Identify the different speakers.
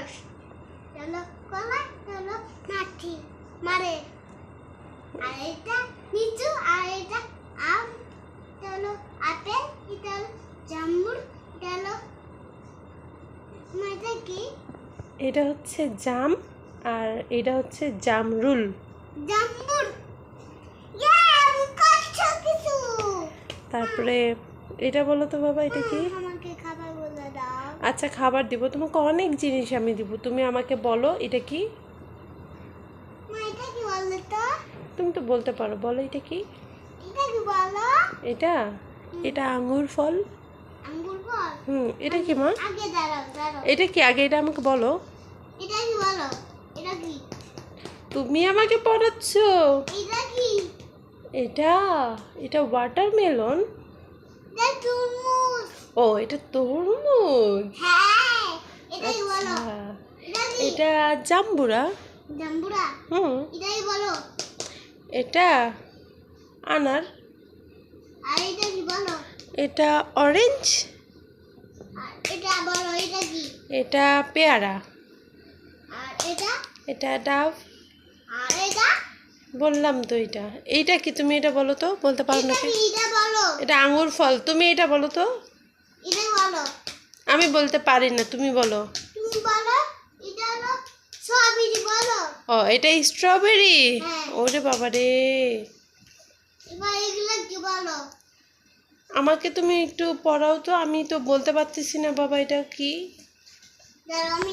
Speaker 1: গাছ, এটা হলো কলা, এটা হলো মাটি মারে। আর এটা লিচু, আর এটা আম, এটা হলো আপেল, এটা হলো জামরুল, এটা হলো এটা কি?
Speaker 2: এটা হচ্ছে জাম আর এটা হচ্ছে জামরুল।
Speaker 1: জামরুল। আমি কচ্ছ কিছু।
Speaker 2: তারপরে এটা বলো তো বাবা, এটা কি?
Speaker 1: আমাকে খাবার বলে দাও।
Speaker 2: আচ্ছা খাবার দিব, তোমাকে অনেক জিনিস আমি দিব, তুমি আমাকে বলো এটা কি?
Speaker 1: মা এটা কি বলো তো?
Speaker 2: তুমি তো বলতে পারো, বলো এটা কি?
Speaker 1: এটা কি বলো?
Speaker 2: এটা এটা আঙ্গুর ফল।
Speaker 1: আঙ্গুর ফল।
Speaker 2: এটা কি মা?
Speaker 1: আগে দাঁড়াও।
Speaker 2: এটা কি আগে এটা আমাকে বলো।
Speaker 1: এটা কি বলো? এটা কি?
Speaker 2: তুমি আমাকে পড়াচ্ছো।
Speaker 1: এটা কি?
Speaker 2: এটা এটা ওয়াটারমেলন।
Speaker 1: এটা তরমুজ।
Speaker 2: ও এটা তরমুজ।
Speaker 1: হ্যাঁ, এটা কি বলো?
Speaker 2: আচ্ছা
Speaker 1: এটা কি?
Speaker 2: এটা জাম্বুরা।
Speaker 1: জাম্বুরা। এটা কি বলো?
Speaker 2: এটা আনার।
Speaker 1: আর এটা কি বলো?
Speaker 2: এটা অরেঞ্জ।
Speaker 1: আর এটা বলো, এটা কি?
Speaker 2: এটা পেয়ারা।
Speaker 1: আর এটা?
Speaker 2: এটা ডাব।
Speaker 1: আর এটা?
Speaker 2: বললাম তো এটা। এইটা কি, তুমি এটা বলো তো, বলতে পারো
Speaker 1: এটা
Speaker 2: নাকি?
Speaker 1: কি? এটা বলো।
Speaker 2: এটা আঙ্গুর ফল, তুমি এটা বলো তো।
Speaker 1: এটা বলো।
Speaker 2: আমি বলতে পারি না, তুমি বলো।
Speaker 1: তুমি বলো। এটা হলো স্ট্রবেরি, বলো।
Speaker 2: ও এটা স্ট্রবেরি।
Speaker 1: হ্যাঁ।
Speaker 2: ওরে বাবা রে।
Speaker 1: এবার এগুলো কি বলো?
Speaker 2: আমাকে তুমি একটু পড়াও তো, আমি তো বলতে পারতেছি না বাবা এটা কি।
Speaker 1: দাঁড়াও, আমি